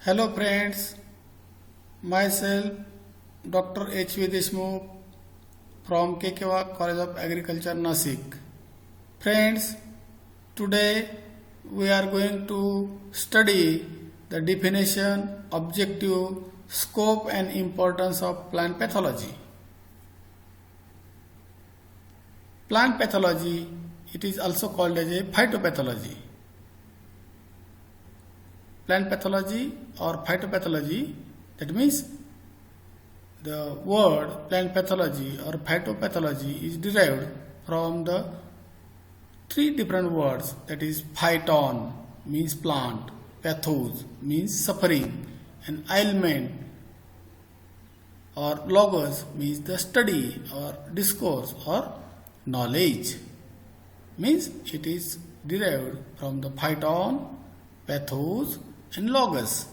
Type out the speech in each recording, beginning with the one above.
Hello friends, myself Dr. H.V. Deshmukh from KKWA College of Agriculture, Nasik. Friends, today we are going to study the definition, objective, scope and importance of plant pathology. Plant pathology, it is also called as a phytopathology. Plant pathology or phytopathology, that means the word plant pathology or phytopathology is derived from the three different words, that is phyton means plant, pathos means suffering, and ailment or logos means the study or discourse or knowledge. Means it is derived from the phyton, pathos and logos.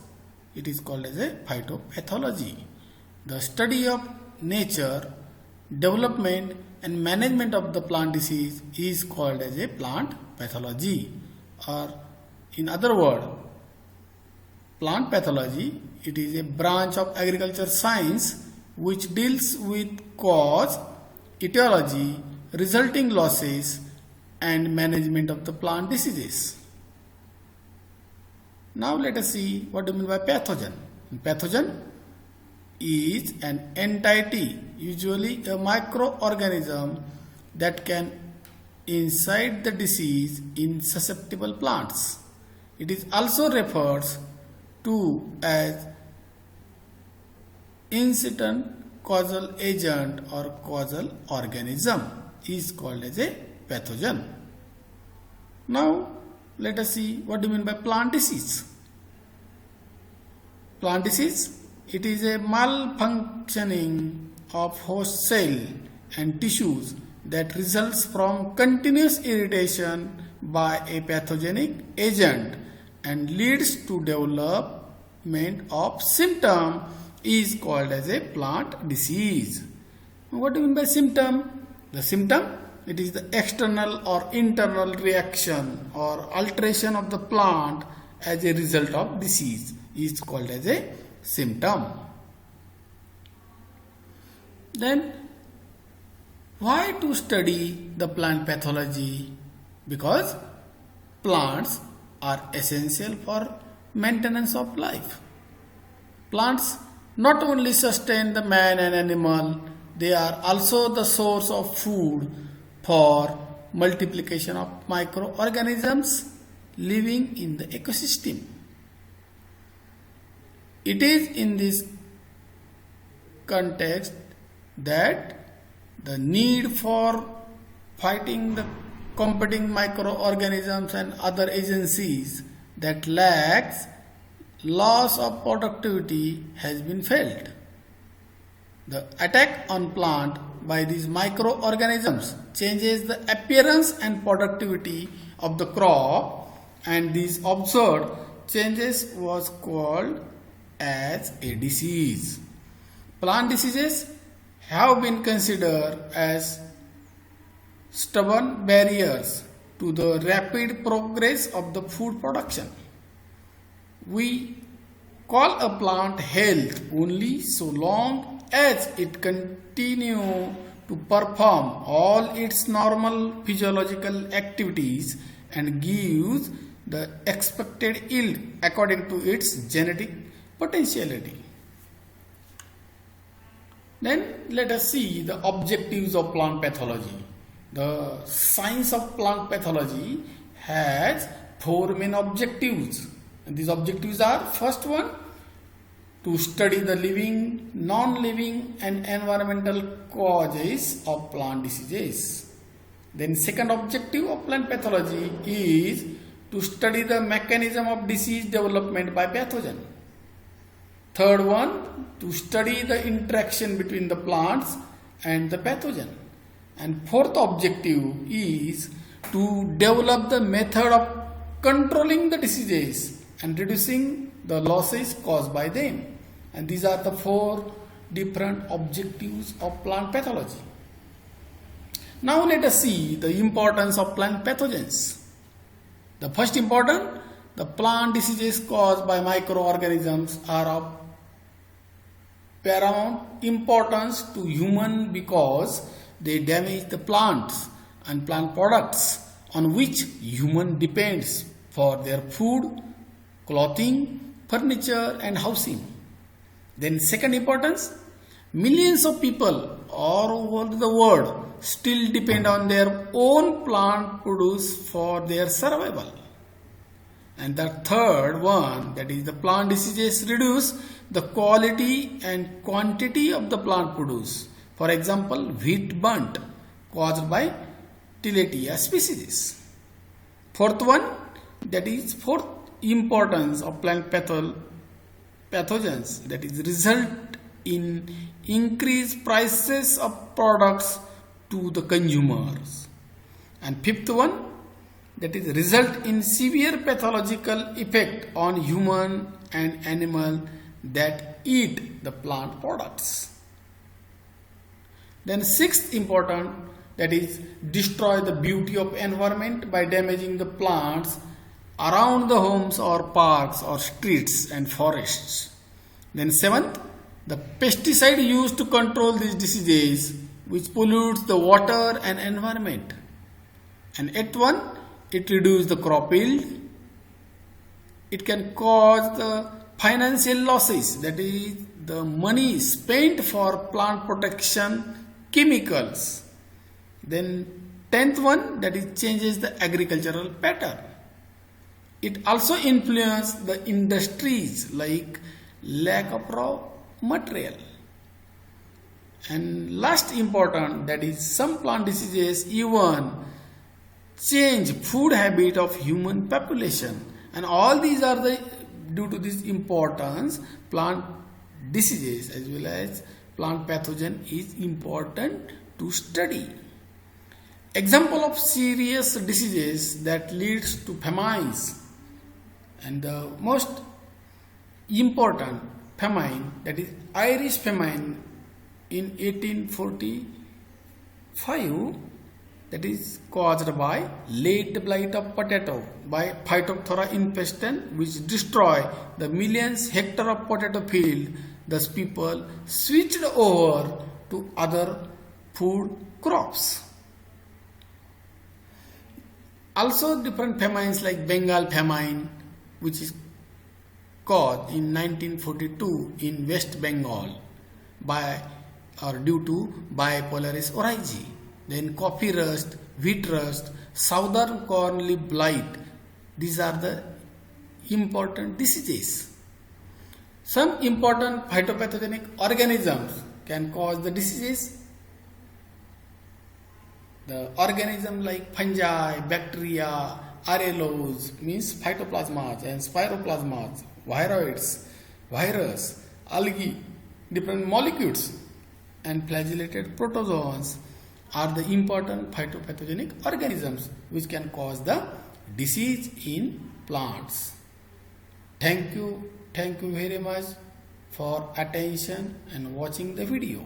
It is called as a phytopathology. The study of nature, development and management of the plant disease is called as a plant pathology. Or in other words, plant pathology, it is a branch of agriculture science which deals with cause, etiology, resulting losses and management of the plant diseases. Now let us see what do you mean by pathogen. Pathogen is an entity, usually a microorganism that can incite the disease in susceptible plants. It is also referred to as incident causal agent or causal organism is called as a pathogen. Now let us see what do you mean by plant disease. Plant disease, it is a malfunctioning of host cell and tissues that results from continuous irritation by a pathogenic agent and leads to development of symptom is called as a plant disease. What do you mean by symptom? The symptom, it is the external or internal reaction or alteration of the plant as a result of disease is called as a symptom. Then why to study the plant pathology? Because plants are essential for maintenance of life. Plants not only sustain the man and animal, they are also the source of food for multiplication of microorganisms living in the ecosystem. It is in this context that the need for fighting the competing microorganisms and other agencies that lacks loss of productivity has been felt. The attack on plant by these microorganisms changes the appearance and productivity of the crop, and these observed changes was called as a disease. Plant diseases have been considered as stubborn barriers to the rapid progress of the food production. We call a plant health only so long as it continues to perform all its normal physiological activities and gives the expected yield according to its genetic potentiality. Then let us see the objectives of plant pathology. The science of plant pathology has four main objectives. And these objectives are: first one, to study the living, non-living and environmental causes of plant diseases. Then second objective of plant pathology is to study the mechanism of disease development by pathogen. Third one, to study the interaction between the plants and the pathogen. And fourth objective is to develop the method of controlling the diseases and reducing the losses caused by them. And these are the four different objectives of plant pathology. Now let us see the importance of plant pathogens. The first important, the plant diseases caused by microorganisms are of paramount importance to human because they damage the plants and plant products on which human depends for their food, clothing, furniture and housing. Then second importance, millions of people all over the world still depend on their own plant produce for their survival. And the third one, that is the plant diseases reduce the quality and quantity of the plant produce. For example, wheat burnt caused by Tilatia species. Fourth one, that is fourth importance of plant pathogens, that is result in increased prices of products to the consumers. And fifth one, that is result in severe pathological effect on human and animal that eat the plant products. Then sixth important, that is destroy the beauty of environment by damaging the plants around the homes or parks or streets and forests. Then seventh, the pesticide used to control these diseases which pollutes the water and environment. And eighth one, it reduces the crop yield. It can cause the financial losses, that is the money spent for plant protection chemicals. Then 10th one, that is changes the agricultural pattern. It also influences the industries like lack of raw material. And last important, that is some plant diseases even change food habit of human population. And all these are the due to this importance, plant diseases as well as plant pathogen is important to study. Example of serious diseases that leads to famines, and the most important famine, that is Irish famine in 1845, that is caused by late blight of potato by Phytophthora infestan, which destroy the millions hectare of potato field. Thus people switched over to other food crops. Also different famines like Bengal famine, which is caused in 1942 in West Bengal by or due to Bipolaris oryzae. Then coffee rust, wheat rust, southern corn leaf blight. These are the important diseases. Some important phytopathogenic organisms can cause the diseases. The organism like fungi, bacteria, arylose means phytoplasmas and spiroplasmas, viroids, virus, algae, different molecules and flagellated protozoans are the important phytopathogenic organisms which can cause the disease in plants. Thank you very much for attention and watching the video.